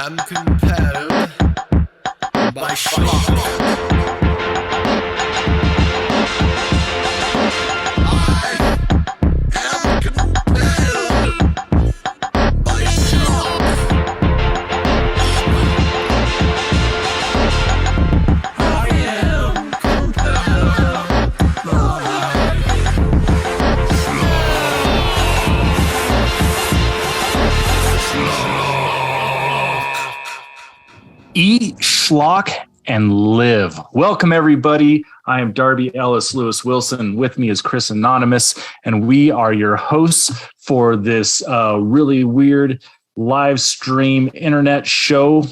am compelled by shock. I am compelled by shock. I am compelled Eat, schlock, and live. Welcome, everybody. I am Darby Ellis Lewis Wilson. With me is Chris Anonymous, and we are your hosts for this really weird live stream internet show.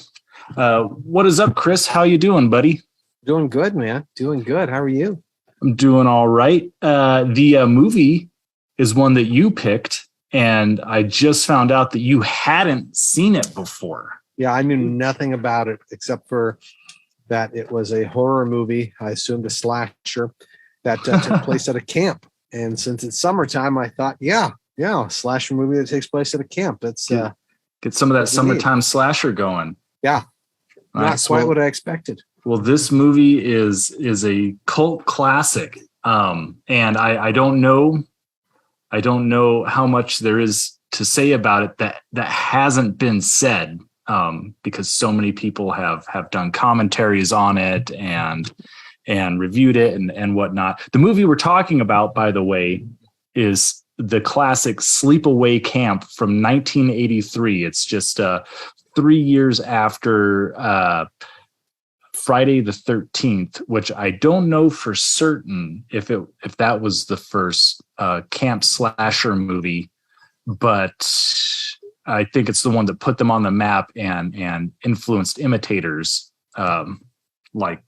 What is up, Chris? How you doing, buddy? Doing good, man. Doing good. How are you? I'm doing all right. The movie is one that you picked, and I just found out that you hadn't seen it before. Yeah, I knew nothing about it except for that it was a horror movie. I assumed a slasher that took place at a camp. And since it's summertime, I thought, yeah, a slasher movie that takes place at a camp. That's get some of that summertime slasher going. Yeah, not quite what I expected. Well, this movie is a cult classic, and I don't know how much there is to say about it that hasn't been said. Because so many people have done commentaries on it and reviewed it and whatnot. The movie we're talking about, by the way, is the classic Sleepaway Camp from 1983. It's just 3 years after Friday the 13th, which I don't know for certain if that was the first camp slasher movie, but I think it's the one that put them on the map and influenced imitators like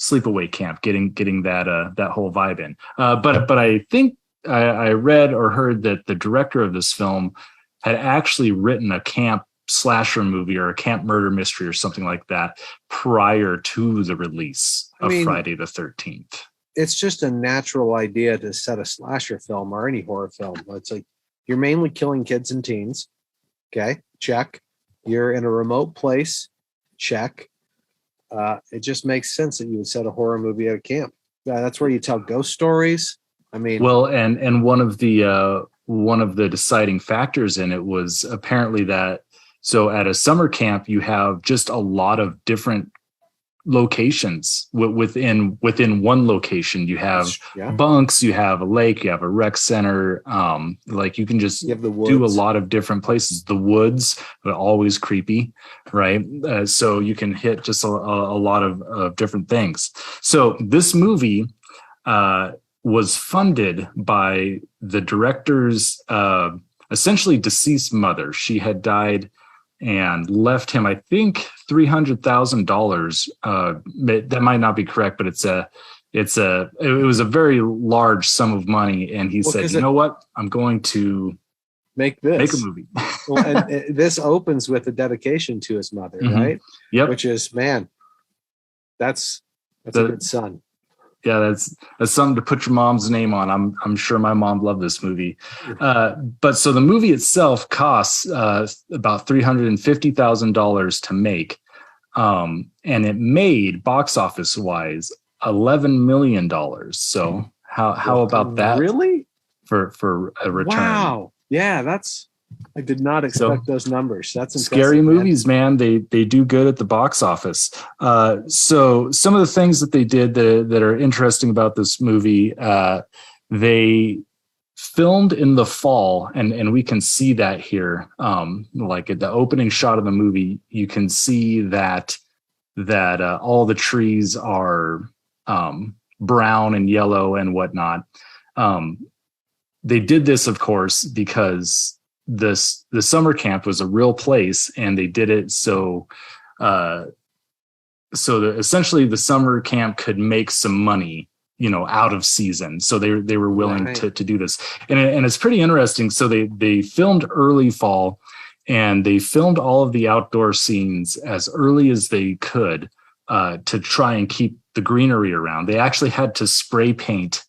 Sleepaway Camp, getting that whole vibe in. But I think I read or heard that the director of this film had actually written a camp slasher movie or a camp murder mystery or something like that prior to the release of Friday the 13th. It's just a natural idea to set a slasher film or any horror film. It's like you're mainly killing kids and teens. Okay, check. You're in a remote place. Check. It just makes sense that you would set a horror movie at a camp. That's where you tell ghost stories. I mean, well, and one of the deciding factors in it was apparently that so at a summer camp you have just a lot of different locations within one location. You have bunks, you have a lake, you have a rec center. Like you can just do a lot of different places. The woods are always creepy, right? So you can hit just a lot of different things. So this movie was funded by the director's essentially deceased mother. She had died and left him, I think, $300,000. That might not be correct, but it was a very large sum of money. And he said, you know what? I'm going to make a movie. Well, and this opens with a dedication to his mother, right? Yep. Which is, man, that's a good son. Yeah, that's something to put your mom's name on. I'm sure my mom loved this movie. But so the movie itself costs about $350,000 to make. And it made box office wise $11 million. So how about that? Really? For a return. Wow. Yeah, I did not expect those numbers. That's impressive, scary movies, man. They do good at the box office. So some of the things that they did that are interesting about this movie, they filmed in the fall, and we can see that here. Like at the opening shot of the movie, you can see that all the trees are brown and yellow and whatnot. They did this, of course, because the summer camp was a real place, and they did it so essentially the summer camp could make some money, out of season. So they were willing to do this, and it's pretty interesting. So they filmed early fall, and they filmed all of the outdoor scenes as early as they could to try and keep the greenery around. They actually had to spray paint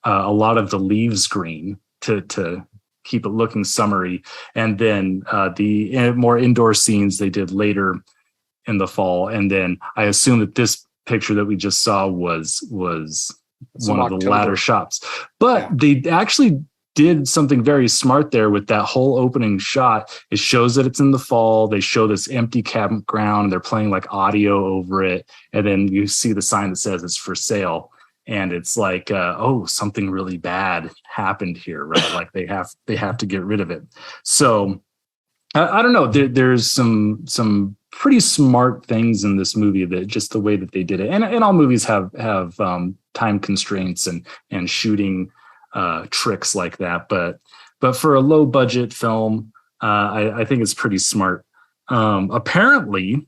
a lot of the leaves green to keep it looking summery. And then the more indoor scenes they did later in the fall. And then I assume that this picture that we just saw was one of the latter shots. But they actually did something very smart there with that whole opening shot. It shows that it's in the fall. They show this empty campground. They're playing like audio over it. And then you see the sign that says it's for sale. And it's like, oh, something really bad happened here, right? Like they have to get rid of it. So I don't know. There's some pretty smart things in this movie, that just the way that they did it. And all movies have time constraints and shooting tricks like that, but for a low budget film, I think it's pretty smart. Apparently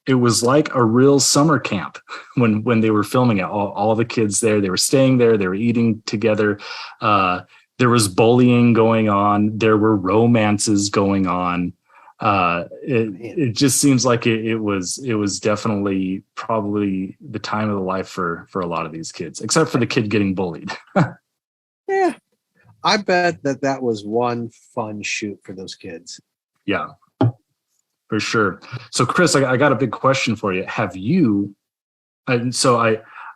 it was like a real summer camp when they were filming it. All the kids there, they were staying there, they were eating together. There was bullying going on, there were romances going on. It just seems like it was definitely probably the time of the life for a lot of these kids, except for the kid getting bullied. Yeah, I bet that was one fun shoot for those kids. Yeah, for sure. So, Chris, I got a big question for you. Have you? So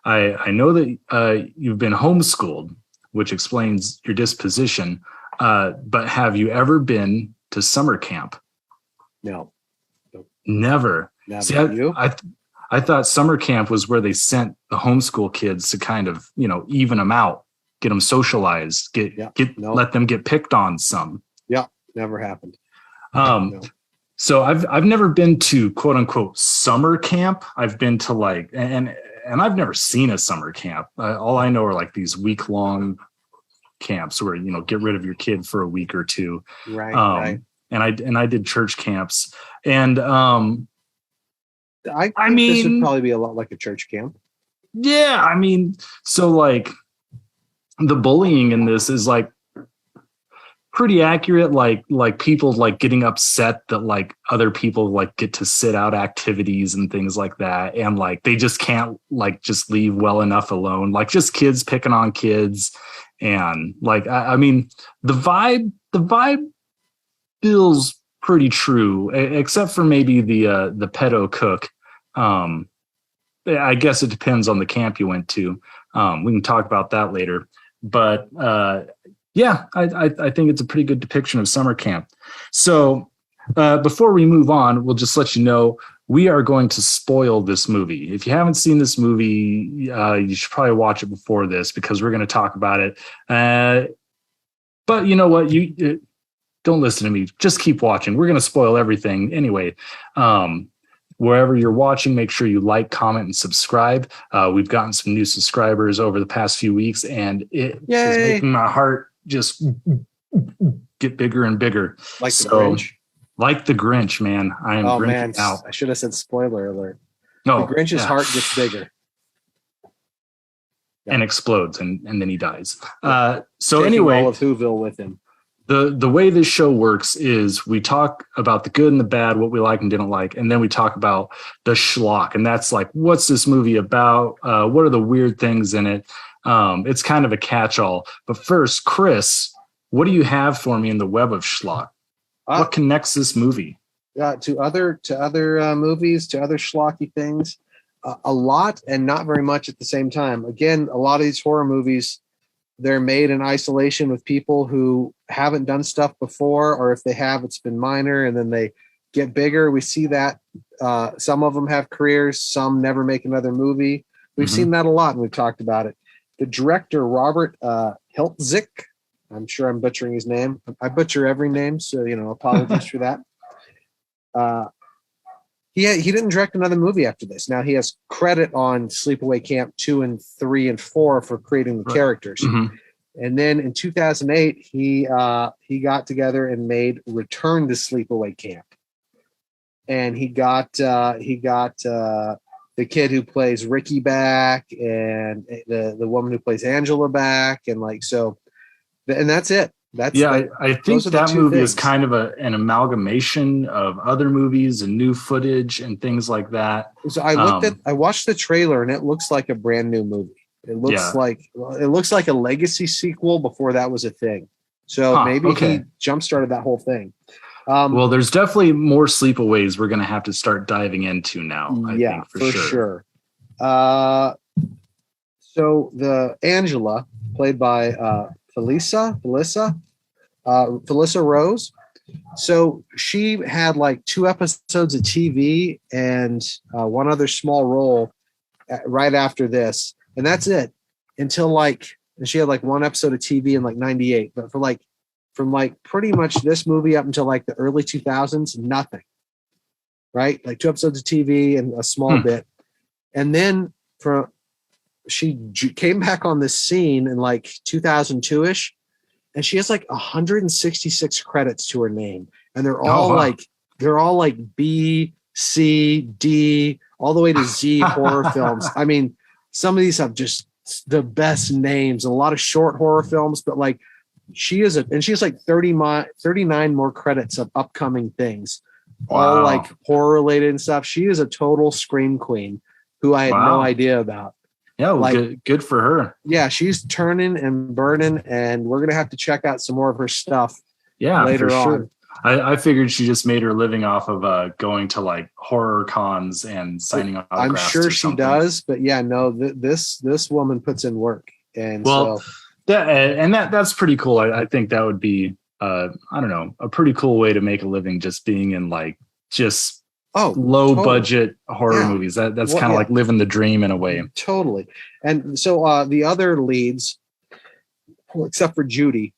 I know that you've been homeschooled, which explains your disposition. But have you ever been to summer camp? No. Never. See, I thought summer camp was where they sent the homeschool kids to kind of, even them out. Get them socialized, let them get picked on some. Yeah, never happened. No. So I've never been to quote unquote summer camp. I've been to and I've never seen a summer camp. All I know are like these week-long camps where get rid of your kid for a week or two. Right. Right. And I did church camps, and I mean this would probably be a lot like a church camp. Yeah, I mean, so like. The bullying in this is like pretty accurate, like people like getting upset that like other people like get to sit out activities and things like that, and like they just can't like just leave well enough alone, like just kids picking on kids. And like I mean the vibe feels pretty true, except for maybe the pedo cook. I guess it depends on the camp you went to. We can talk about that later. But yeah, I think it's a pretty good depiction of summer camp. So before we move on, we'll just let you know we are going to spoil this movie. If you haven't seen this movie, you should probably watch it before this, because we're going to talk about it. But you know what? You don't listen to me. Just keep watching. We're going to spoil everything anyway. Wherever you're watching, make sure you like, comment, and subscribe. We've gotten some new subscribers over the past few weeks, and it is making my heart just get bigger and bigger. Like the Grinch? Like the Grinch, man. I am Grinching out. I should have said spoiler alert. No, the Grinch's heart gets bigger. And explodes, and then he dies. So taking anyway, all of Whoville with him. The way this show works is we talk about the good and the bad, what we like and didn't like, and then we talk about the schlock, and that's like, what's this movie about? What are the weird things in it? It's kind of a catch-all. But first, Chris, what do you have for me in the web of schlock? What connects this movie? To other movies, to other schlocky things, a lot and not very much at the same time. Again, a lot of these horror movies, they're made in isolation with people who haven't done stuff before, or if they have, it's been minor, and then they get bigger. We see that some of them have careers, some never make another movie. We've seen that a lot, and we've talked about it. The director, Robert Hiltzik, I'm sure I'm butchering his name. I butcher every name, so apologies for that. He didn't direct another movie after this. Now he has credit on Sleepaway Camp 2 and 3 and 4 for creating the characters. Mm-hmm. And then in 2008, he got together and made Return to Sleepaway Camp. And he got the kid who plays Ricky back, and the woman who plays Angela back, and and that's it. I think that movie is kind of an amalgamation of other movies and new footage and things like that. So I watched the trailer, and it looks like a brand new movie. It looks like a legacy sequel before that was a thing. So maybe okay. he jump-started that whole thing. Well, there's definitely more sleepaways we're going to have to start diving into now. I think for sure. So the Angela, played by Felissa Rose. So she had like 2 episodes of TV and one other small role right after this, and that's it. Until like, and she had like 1 episode of TV in like '98, but for like from like pretty much this movie up until like the early 2000s, nothing. Right, like 2 episodes of TV and a small bit, and then she came back on this scene in like 2002ish, and she has like 166 credits to her name, and they're all like B, C, D, all the way to Z horror films. I mean, some of these have just the best names, and a lot of short horror films, but like she has like 39 more credits of upcoming things, all like horror related and stuff. She is a total scream queen who I had no idea about. Yeah, well, like, good for her. Yeah, she's turning and burning, and we're gonna have to check out some more of her stuff. Yeah, later for sure. on. I figured she just made her living off of going to like horror cons and signing autographs. I'm sure she something. does, but yeah, no, this woman puts in work, and that's pretty cool. I think that would be I don't know, a pretty cool way to make a living, just being in like just low budget horror movies. That's kind of like living the dream in a way. Totally. And so the other leads, except for Judy,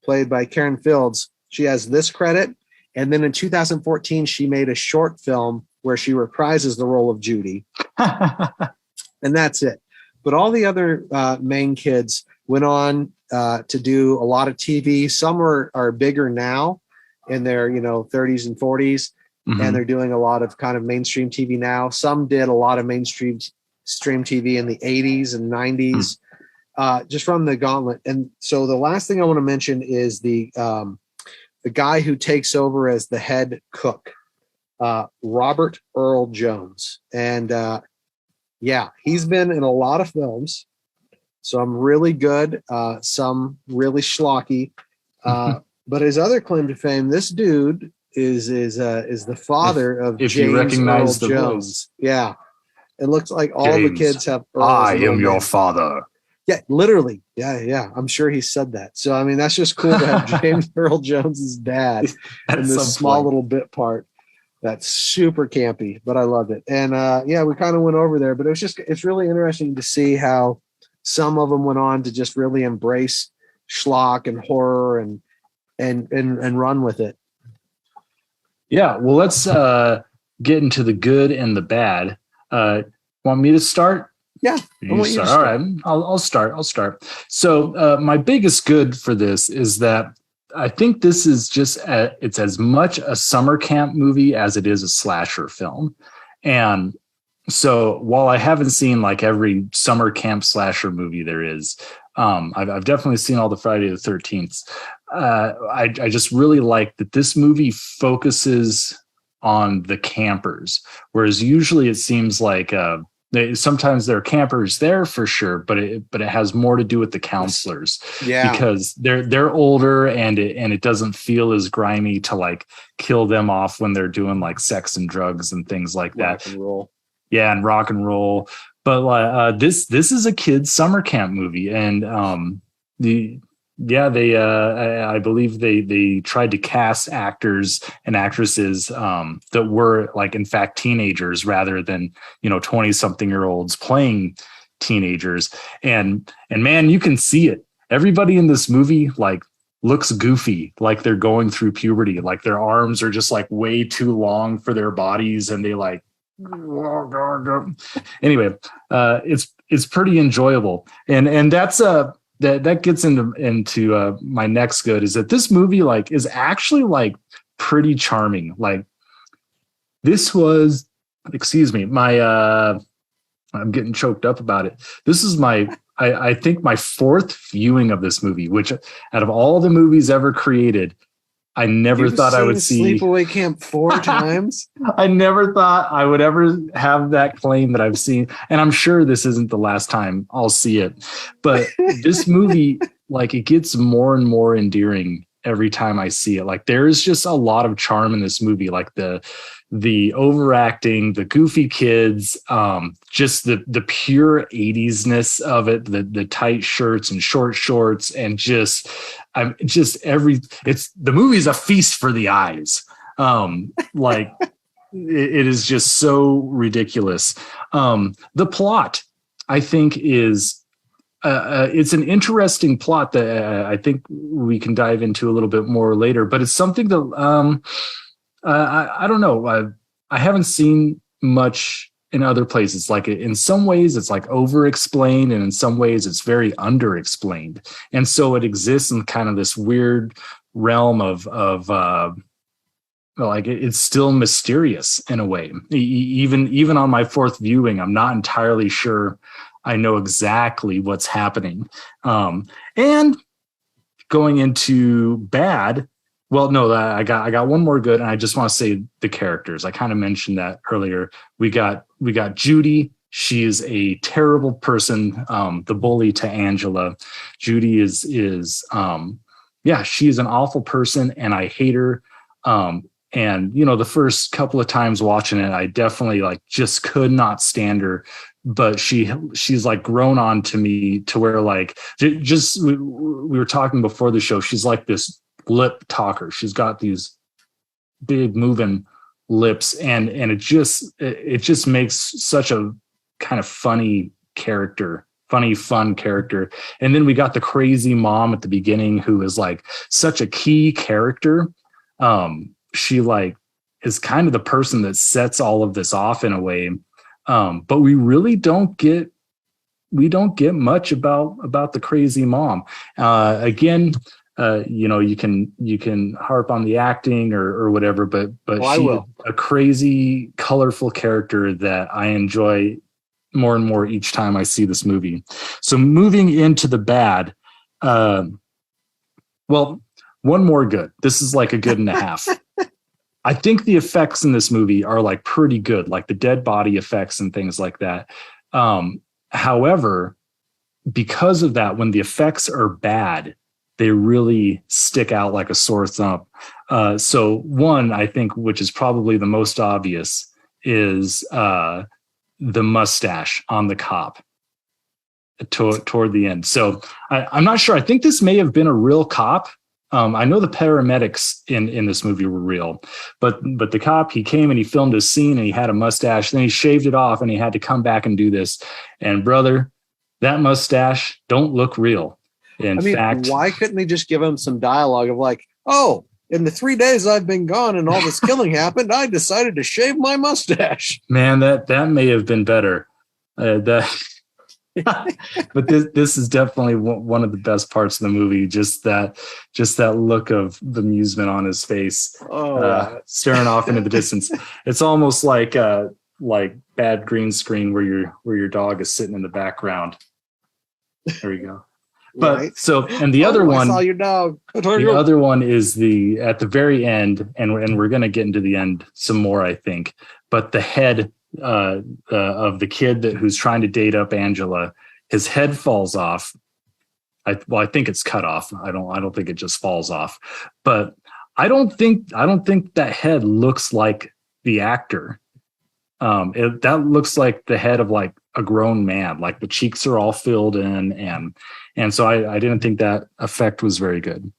played by Karen Fields, she has this credit. And then in 2014, she made a short film where she reprises the role of Judy. And that's it. But all the other main kids went on to do a lot of TV. Some are bigger now in their 30s and 40s. Mm-hmm. And they're doing a lot of kind of mainstream TV now. Some did a lot of mainstream TV in the 80s and 90s, just from the gauntlet. And so the last thing I want to mention is the guy who takes over as the head cook, Robert Earl Jones. And he's been in a lot of films. Some really good, some really schlocky. But his other claim to fame, this dude is the father of if James you recognize Earl the Jones. voice. Yeah, it looks like all the kids have. I am your father. Yeah, literally. Yeah. I'm sure he said that. So I mean, that's just cool to have James Earl Jones's dad in this small little bit part. That's super campy, but I loved it. And we kind of went over there, but it's really interesting to see how some of them went on to just really embrace schlock and horror and run with it. Yeah, well, let's get into the good and the bad. Want me to start? Yeah, you start. All right, I'll start. So my biggest good for this is that I think this is just it's as much a summer camp movie as it is a slasher film. And so while I haven't seen like every summer camp slasher movie there is, I've definitely seen all the Friday the 13th. I just really like that this movie focuses on the campers, whereas usually it seems like sometimes there are campers there for sure, but it has more to do with the counselors, because they're older and it doesn't feel as grimy to like kill them off when they're doing like sex and drugs and things like that. Rock and roll. Yeah, and rock and roll. But this is a kid's summer camp movie, and I believe they tried to cast actors and actresses that were like in fact teenagers rather than 20-something-year-olds playing teenagers, and man, you can see it. Everybody in this movie like looks goofy, like they're going through puberty, like their arms are just like way too long for their bodies, and they like anyway, it's pretty enjoyable, and that's that gets into my next good, is that this movie like is actually like pretty charming. Like this was, my I'm getting choked up about it. This is I think my 4th viewing of this movie, which out of all the movies ever created, I never thought I would see Sleepaway Camp 4 times. I never thought I would ever have that claim that I've seen. And I'm sure this isn't the last time I'll see it. But this movie like it gets more and more endearing every time I see it. Like there's just a lot of charm in this movie, like the overacting, the goofy kids, just the pure 80s-ness of it, the tight shirts and short shorts, and just the movie's a feast for the eyes. Like it is just so ridiculous. The plot, I think, is it's an interesting plot that I think we can dive into a little bit more later, but it's something that I don't know. I haven't seen much in other places. Like in some ways it's like over-explained, and in some ways it's very under-explained. And so it exists in kind of this weird realm of like it's still mysterious in a way. Even on my fourth viewing, I'm not entirely sure I know exactly what's happening. And going into bad, well, no, I got one more good, and I just want to say the characters. I kind of mentioned that earlier. We got Judy. She is a terrible person, the bully to Angela. Judy is she is an awful person, and I hate her. And the first couple of times watching it, I definitely like just could not stand her. But she's like grown on to me to where like just we were talking before the show. She's like this lip talker. She's got these big moving lips, and it just makes such a kind of funny character, fun character. And then we got the crazy mom at the beginning, who is like such a key character. She like is kind of the person that sets all of this off in a way. But we really don't get much about the crazy mom. Again, you can harp on the acting or whatever, but she's a crazy, colorful character that I enjoy more and more each time I see this movie. So moving into the bad, well, one more good. This is like a good and a half. I think the effects in this movie are like pretty good, like the dead body effects and things like that. However, because of that, when the effects are bad, they really stick out like a sore thumb. So one, I think, which is probably the most obvious, is the mustache on the cop toward the end. So I'm not sure. I think this may have been a real cop. I know the paramedics in this movie were real, but the cop, he came and he filmed a scene and he had a mustache, then he shaved it off and he had to come back and do this. And brother, that mustache don't look real. In fact, why couldn't they just give him some dialogue of like, oh, in the 3 days I've been gone and all this killing happened, I decided to shave my mustache. Man, that may have been better. But this is definitely one of the best parts of the movie. Just that look of amusement on his face, staring off into the distance. It's almost like bad green screen where your dog is sitting in the background. There you go. But right. So, and the other one, I saw your dog. The other one is at the very end, and we're going to get into the end some more, I think. But the head of the kid who's trying to date up Angela, his head falls off. I think it's cut off. I don't think it just falls off. But I don't think that head looks like the actor. That looks like the head of like a grown man. Like the cheeks are all filled in, and so I didn't think that effect was very good.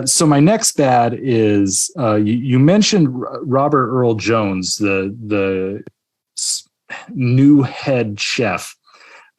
So my next bad is you mentioned Robert Earl Jones, the new head chef.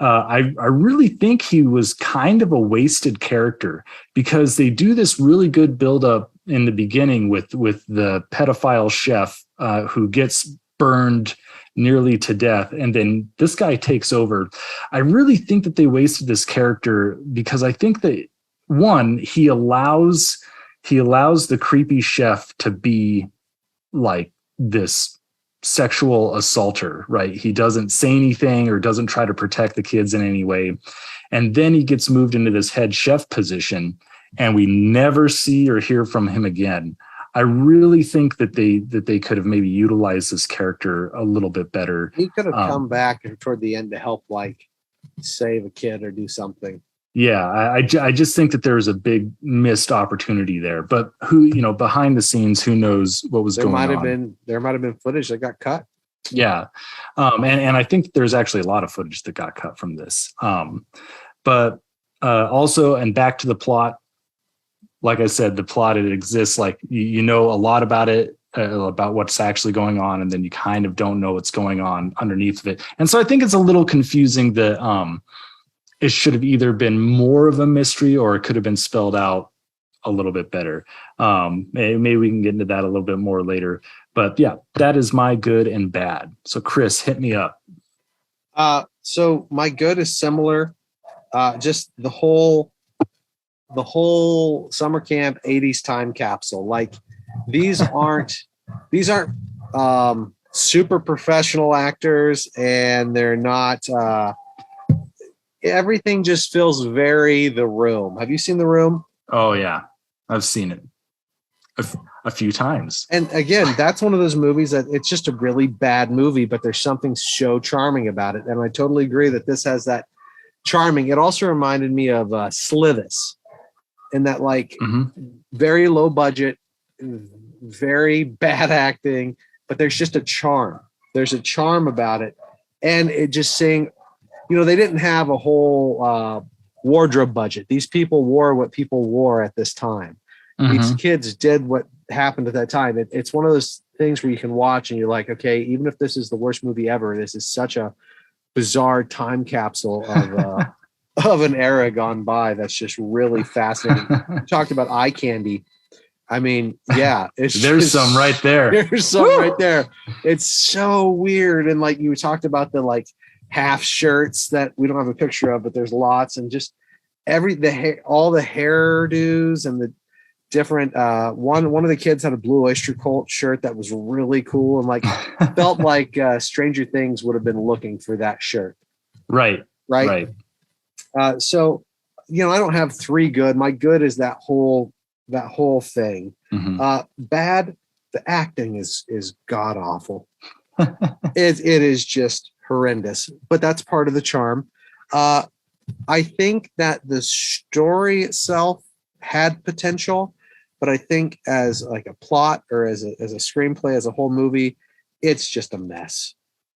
I really think he was kind of a wasted character, because they do this really good buildup in the beginning with the pedophile chef who gets burned nearly to death, and then this guy takes over. I really think that they wasted this character, because I think that one, he allows the creepy chef to be like this sexual assaulter, right? He doesn't say anything or doesn't try to protect the kids in any way. And then he gets moved into this head chef position, and we never see or hear from him again. I really think that they could have maybe utilized this character a little bit better. He could have come back toward the end to help, like, save a kid or do something. Yeah, I just think that there's a big missed opportunity there. But behind the scenes, who knows what was going on? There might have been footage that got cut. Yeah, and I think there's actually a lot of footage that got cut from this. But also, and back to the plot. Like I said, the plot, it exists. Like you know a lot about it, about what's actually going on, and then you kind of don't know what's going on underneath of it. And so I think it's a little confusing that it should have either been more of a mystery or it could have been spelled out a little bit better. Maybe we can get into that a little bit more later. But yeah, that is my good and bad. So Chris, hit me up. So my good is similar. Just the whole summer camp 80s time capsule. Like these aren't super professional actors, and they're not everything just feels very The Room. Have you seen The Room? Oh yeah, I've seen it a few times. And again, that's one of those movies that it's just a really bad movie, but there's something so charming about it. And I totally agree that this has that charming. It also reminded me of Slithis, in that very low budget, very bad acting, but there's just a charm. There's a charm about it. And it just saying, they didn't have a whole wardrobe budget. These people wore what people wore at this time. These kids did what happened at that time. It's one of those things where you can watch and you're like, okay, even if this is the worst movie ever, this is such a bizarre time capsule of an era gone by. That's just really fascinating. Talked about eye candy. I mean, yeah, there's some right there. There's some right there. It's so weird. And like you talked about the half shirts that we don't have a picture of, but there's lots, and just all the hairdos and the different one of the kids had a Blue Oyster Cult shirt that was really cool, and felt like Stranger Things would have been looking for that shirt. Right. So I don't have three good. My good is that whole thing. Bad, the acting is god awful. It is just horrendous, but that's part of the charm. I think that the story itself had potential, but I think as a plot or as a screenplay, as a whole movie, it's just a mess.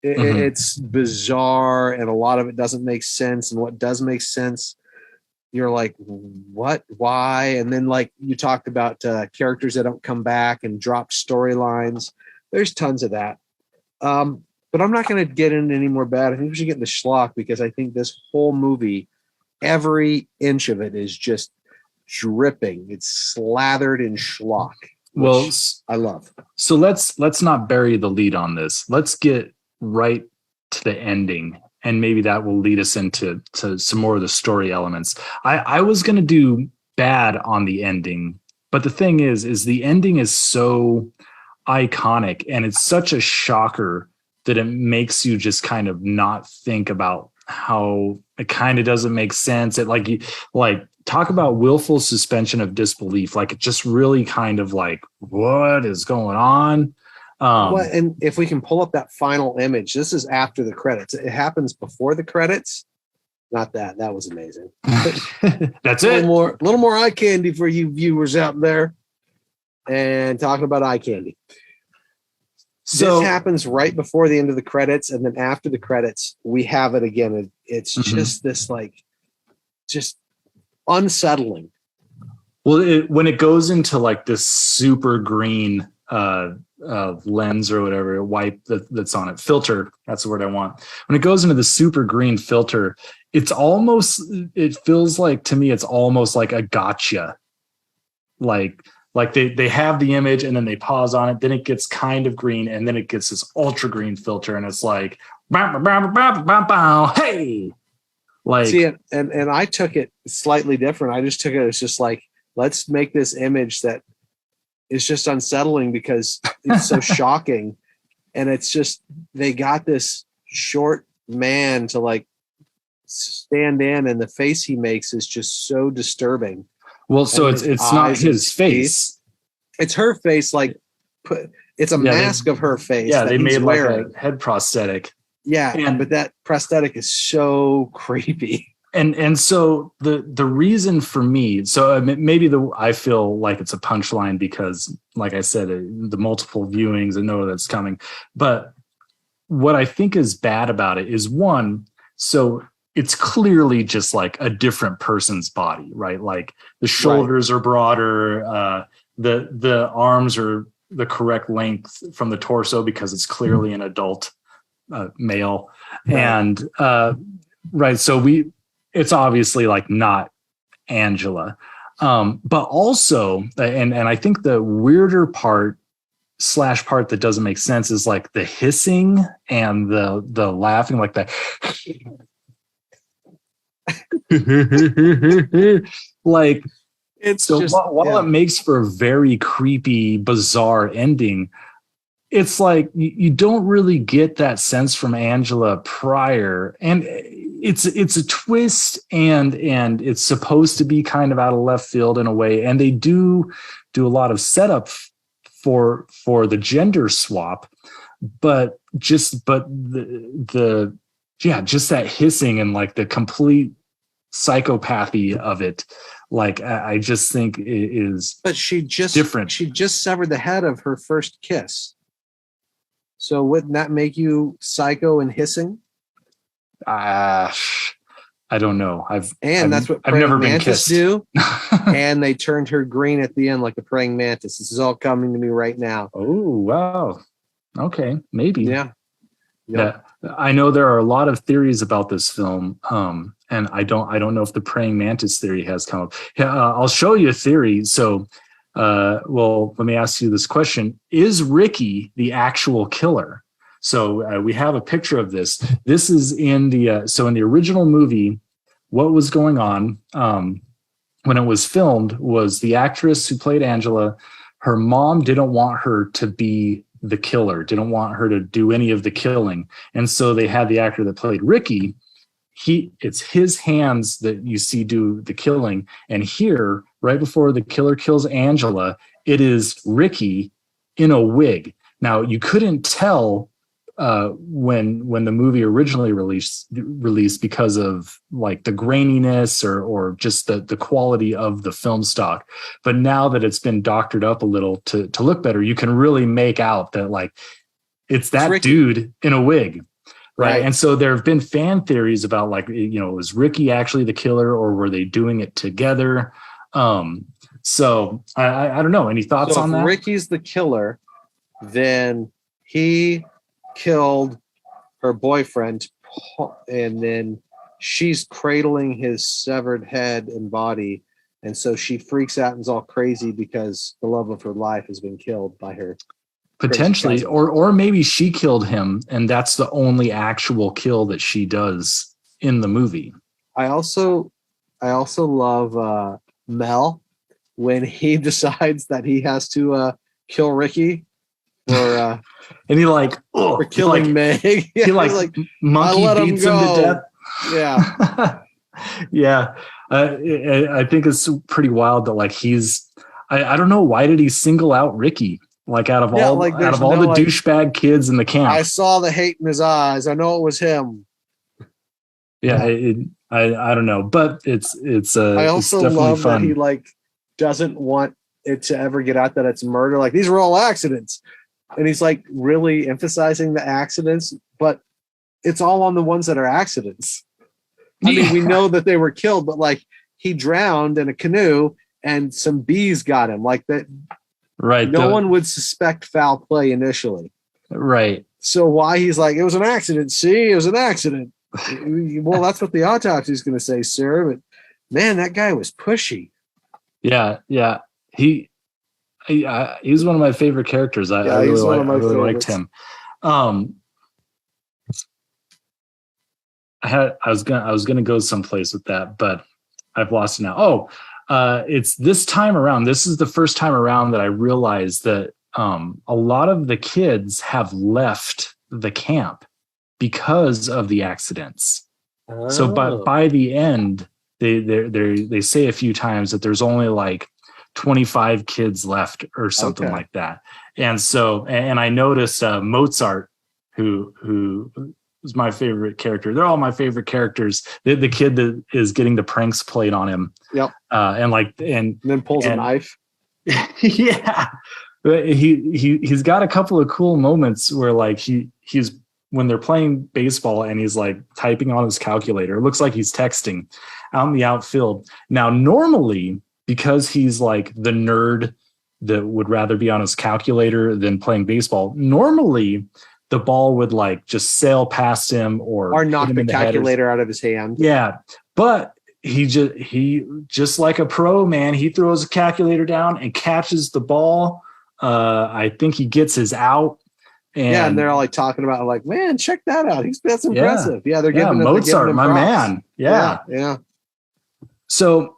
It's bizarre, and a lot of it doesn't make sense. And what does make sense, you're like, what, why? And then you talked about characters that don't come back and drop storylines. There's tons of that. But I'm not going to get into any more bad. I think we should get into schlock, because I think this whole movie, every inch of it is just dripping. It's slathered in schlock. Well, I love. So let's not bury the lead on this. Let's get right to the ending, and maybe that will lead us into some more of the story elements. I was going to do bad on the ending, but the thing is the ending is so iconic, and it's such a shocker that it makes you just kind of not think about how it kind of doesn't make sense. It talk about willful suspension of disbelief. It just really kind of what is going on? And if we can pull up that final image, this is after the credits. It happens before the credits. Not that. That was amazing. That's it. A little more eye candy for you viewers out there. And talking about eye candy. So this happens right before the end of the credits, and then after the credits, we have it again. It's just this just unsettling. Well, when it goes into this super green lens or whatever, wipe that's on it, filter, that's the word I want. When it goes into the super green filter, it feels like, to me, it's almost like a gotcha. Like they have the image and then they pause on it, then it gets kind of green, and then it gets this ultra green filter, and it's like, hey, see it. And I took it slightly different. I just took it as just let's make this image that is just unsettling because it's so shocking. And it's just, they got this short man to stand in, and the face he makes is just so disturbing. Well, so it's not his face. It's her face. It's a mask of her face. Yeah, they made a head prosthetic. Yeah, but that prosthetic is so creepy. and so the reason for me, so maybe I feel like it's a punchline because, like I said, the multiple viewings, I know that's coming. But what I think is bad about it is, one, so it's clearly just like a different person's body, right? Like the shoulders are broader, the arms are the correct length from the torso because it's clearly an adult male, and so it's obviously like not Angela, but also, and I think the weirder part that doesn't make sense is like the hissing and the laughing, like that. Like, It's so just, while it makes for a very creepy, bizarre ending, it's like you don't really get that sense from Angela prior, and it's a twist, and it's supposed to be kind of out of left field in a way, and they do a lot of setup for the gender swap, but just that hissing and like the complete psychopathy of it, like I just think it is. But she just different. She just severed the head of her first kiss. So wouldn't that make you psycho and hissing? I don't know. That's what I've praying never been mantis kissed. do. And they turned her green at the end like a praying mantis. This is all coming to me right now. Oh wow. Okay, maybe. Yeah. Yeah. I know there are a lot of theories about this film, and I don't know if the praying mantis theory has come up. Yeah, I'll show you a theory. So, well, let me ask you this question: is Ricky the actual killer? So we have a picture of this. This is in the in the original movie. What was going on when it was filmed was the actress who played Angela. Her mom didn't want her to be the killer, didn't want her to do any of the killing, and so they had the actor that played Ricky. It's his hands that you see do the killing, and here, right before the killer kills Angela, it is Ricky in a wig. Now you couldn't tell when the movie originally released because of like the graininess or just the quality of the film stock. But now that it's been doctored up a little to look better, you can really make out that like it's that dude in a wig. Right. And so there have been fan theories about like, was Ricky actually the killer or were they doing it together? So I don't know. Any thoughts on that? If Ricky's the killer, then he killed her boyfriend, and then she's cradling his severed head and body, and so she freaks out and is all crazy because the love of her life has been killed by her. Potentially, or maybe she killed him, and that's the only actual kill that she does in the movie. I also love Mel when he decides that he has to kill Ricky for and he like for killing Meg. He like monkey beats him to death. Yeah. Yeah. I think it's pretty wild that like I don't know, why did he single out Ricky? Like out of all the douchebag kids in the camp. I saw the hate in his eyes. I know it was him. Yeah, I don't know, but it's I also love fun. that he like doesn't want it to ever get out that it's murder. Like these are all accidents. And he's like really emphasizing the accidents, but it's all on the ones that are accidents. I mean, we know that they were killed, but like he drowned in a canoe and some bees got him like that. Right. No one would suspect foul play initially. Right. So why he's like, it was an accident. See, it was an accident. Well, that's what the autopsy is going to say, sir. But man, that guy was pushy. Yeah. Yeah. He's one of my favorite characters. I really liked him. I was gonna go someplace with that, but I've lost it now. It's this time around. This is the first time around that I realized that a lot of the kids have left the camp because of the accidents. Oh. So by the end, they say a few times that there's only like 25 kids left or something like that. And so, and I noticed Mozart, who is my favorite character. They're all my favorite characters. The kid that is getting the pranks played on him. Yep. And then pulls a knife. Yeah. He's got a couple of cool moments where like he's when they're playing baseball and he's like typing on his calculator. It looks like he's texting out in the outfield. Now, normally, because he's like the nerd that would rather be on his calculator than playing baseball, normally the ball would like just sail past him or knock the calculator out of his hand. Yeah. But he just like a pro, man, he throws a calculator down and catches the ball. I think he gets his out. And they're all like talking about like, man, check that out. That's impressive. Yeah, they're giving Mozart, my man. Yeah. So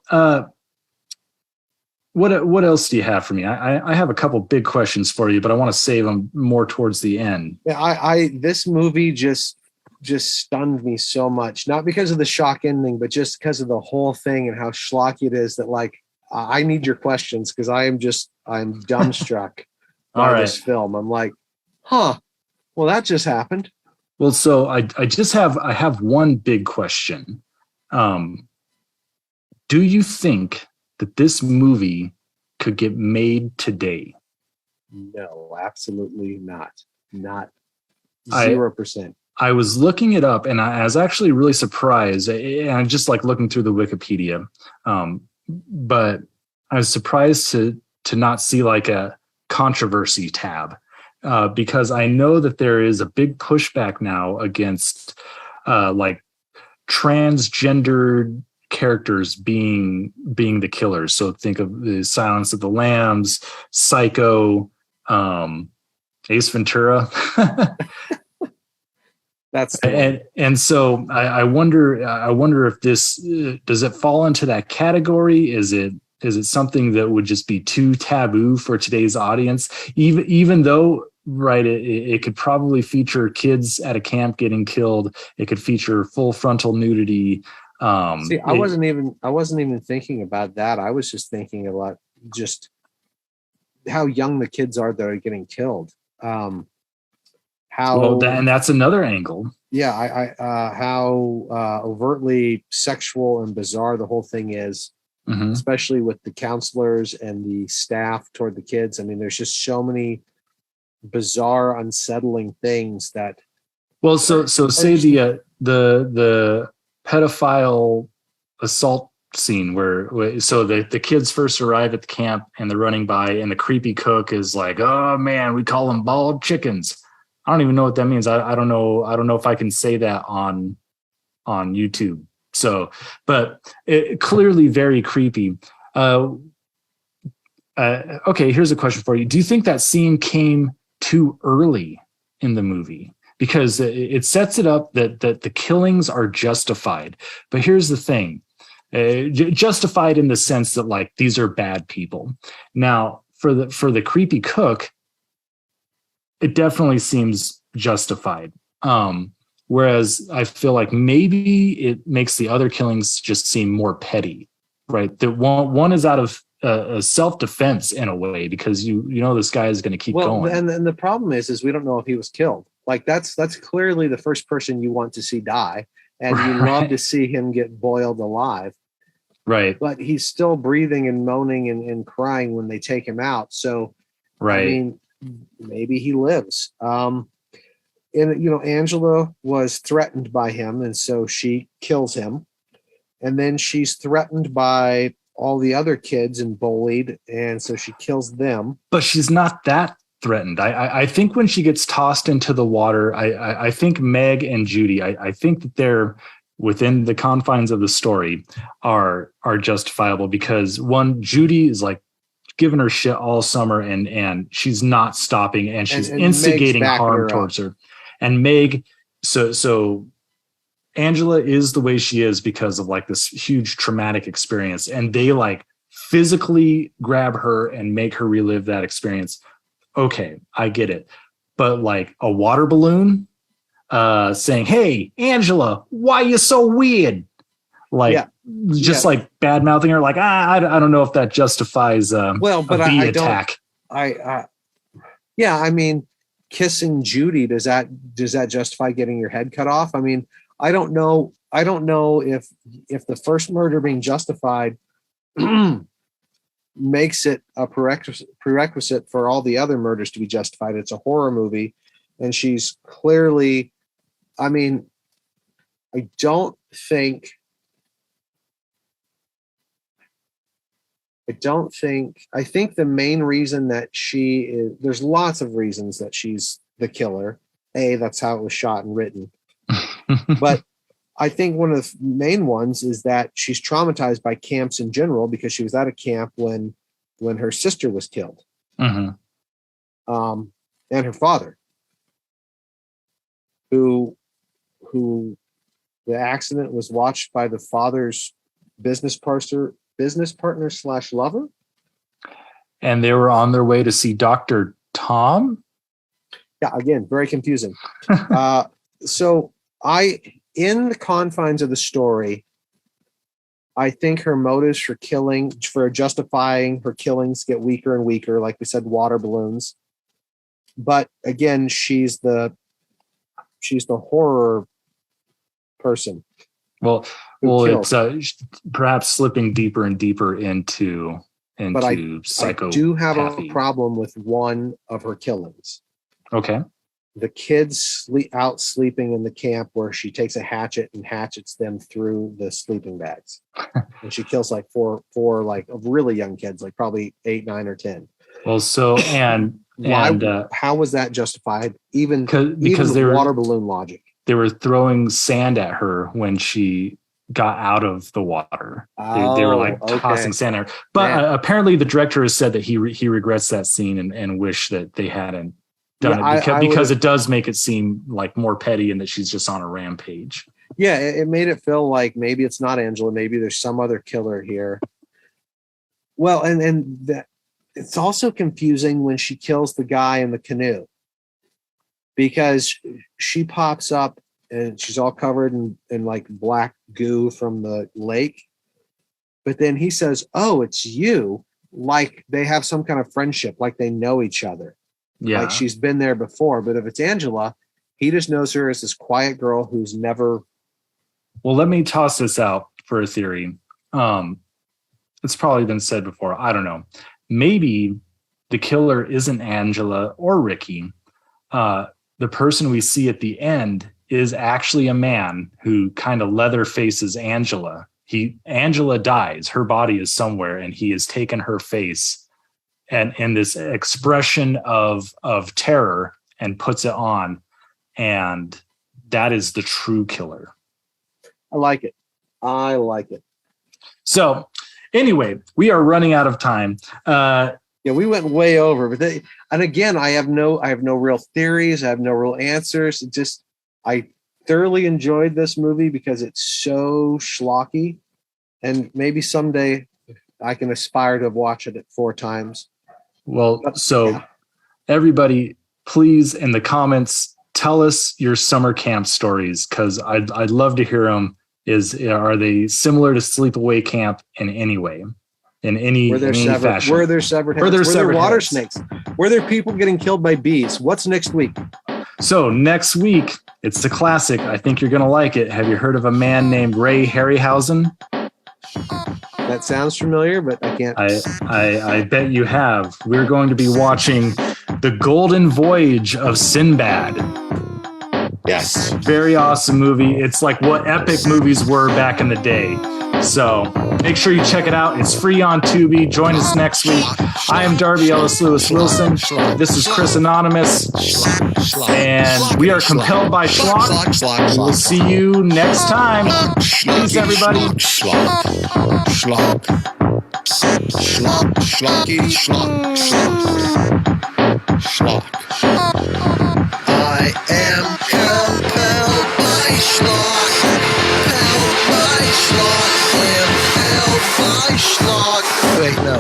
what else do you have for me? I have a couple big questions for you, but I want to save them more towards the end. Yeah, this movie just stunned me so much, not because of the shock ending, but just because of the whole thing and how schlocky it is that like, I need your questions because I'm dumbstruck by this film. I'm like, well, that just happened. Well, so I have one big question. Do you think that this movie could get made today? No, absolutely not. Not 0%. I was looking it up and I was actually really surprised. And I'm just like looking through the Wikipedia. But I was surprised to not see like a controversy tab because I know that there is a big pushback now against like transgendered characters being the killers. So think of the Silence of the Lambs, Psycho, Ace Ventura. That's and so I wonder if this does it fall into that category? Is it something that would just be too taboo for today's audience? Even though it could probably feature kids at a camp getting killed. It could feature full frontal nudity. I wasn't even thinking about that. I was just thinking about just how young the kids are that are getting killed. And that's another angle. Yeah, how overtly sexual and bizarre the whole thing is, especially with the counselors and the staff toward the kids. I mean, there's just so many bizarre, unsettling things that. Well, so say the pedophile assault scene where so the kids first arrive at the camp and they're running by and the creepy cook is like, oh man, we call them bald chickens. I don't even know what that means. I don't know if I can say that on YouTube. So, but it clearly very creepy. Okay, here's a question for you. Do you think that scene came too early in the movie? Because it sets it up that the killings are justified. But here's the thing. Justified in the sense that like these are bad people. Now, for the creepy cook, it definitely seems justified. Whereas I feel like maybe it makes the other killings just seem more petty, right? That one is out of self-defense in a way because you know this guy is going to keep going. And the problem is we don't know if he was killed. Like that's clearly the first person you want to see die, and you love to see him get boiled alive. Right. But he's still breathing and moaning and crying when they take him out. So, right. I mean, maybe he lives. And Angela was threatened by him, and so she kills him. And then she's threatened by all the other kids and bullied, and so she kills them. But she's not that threatened. I think when she gets tossed into the water, I think Meg and Judy, I think that they're within the confines of the story are justifiable because one, Judy is like giving her shit all summer and she's not stopping and she's instigating harm towards her. And Meg, so Angela is the way she is because of like this huge traumatic experience, and they like physically grab her and make her relive that experience. Okay, I get it. But like a water balloon saying, hey, Angela, why you so weird? Like like bad mouthing her, like, I don't know if that justifies a bee attack. I mean, kissing Judy, does that justify getting your head cut off? I mean, I don't know if the first murder being justified makes it a prerequisite for all the other murders to be justified. It's a horror movie, and she's clearly, I mean, I think the main reason that she is, there's lots of reasons that she's the killer. That's how it was shot and written. But I think one of the main ones is that she's traumatized by camps in general, because she was at a camp when her sister was killed. Mm-hmm. And her father, who the accident was watched by the father's business partner / lover. And they were on their way to see Dr. Tom. Yeah, again, very confusing. So in the confines of the story, I think her motives for justifying her killings get weaker and weaker. Like we said, water balloons. But again, she's the horror person. Well, kills. it's perhaps slipping deeper and deeper into But I do have a psychopathy. problem with one of her killings. Okay. The kids out sleeping in the camp, where she takes a hatchet and hatchets them through the sleeping bags. And she kills like four like really young kids, like probably 8, 9, or 10. Well, so How was that justified? Even because they were water balloon logic. They were throwing sand at her when she got out of the water. They were like tossing sand at her. But apparently the director has said that he regrets that scene and wish that they hadn't done it because it does make it seem like more petty and that she's just on a rampage. Yeah, it made it feel like maybe it's not Angela. Maybe there's some other killer here. Well, and that it's also confusing when she kills the guy in the canoe, because she pops up and she's all covered in like black goo from the lake. But then he says, "Oh, it's you." Like they have some kind of friendship, like they know each other. Yeah. Like she's been there before. But if it's Angela, he just knows her as this quiet girl who's never. Well, let me toss this out for a theory. It's probably been said before. I don't know. Maybe the killer isn't Angela or Ricky. The person we see at the end is actually a man who kind of leather faces Angela. Angela dies. Her body is somewhere, and he has taken her face and this expression of terror and puts it on. And that is the true killer. I like it. So anyway, we are running out of time. Yeah, we went way over, and again, I have no real theories. I have no real answers. I thoroughly enjoyed this movie because it's so schlocky, and maybe someday I can aspire to watch it 4 times. Well, so everybody, please in the comments, tell us your summer camp stories, because I'd love to hear them. Are they similar to Sleepaway Camp in any way? In any fashion? Were there severed heads? Were there water snakes? Were there people getting killed by bees? What's next week? So next week, it's the classic. I think you're going to like it. Have you heard of a man named Ray Harryhausen? That sounds familiar, but I can't. I bet you have. We're going to be watching The Golden Voyage of Sinbad. Yes. Very awesome movie. It's like what epic movies were back in the day. So make sure you check it out. It's free on Tubi. Join us next week. I am Darby Ellis Lewis Wilson. This is Chris Anonymous. And we are compelled by schlock. We'll see you next time. Peace, everybody. I am compelled by schlock. Compelled by schlock. Compelled by schlock. Wait, no.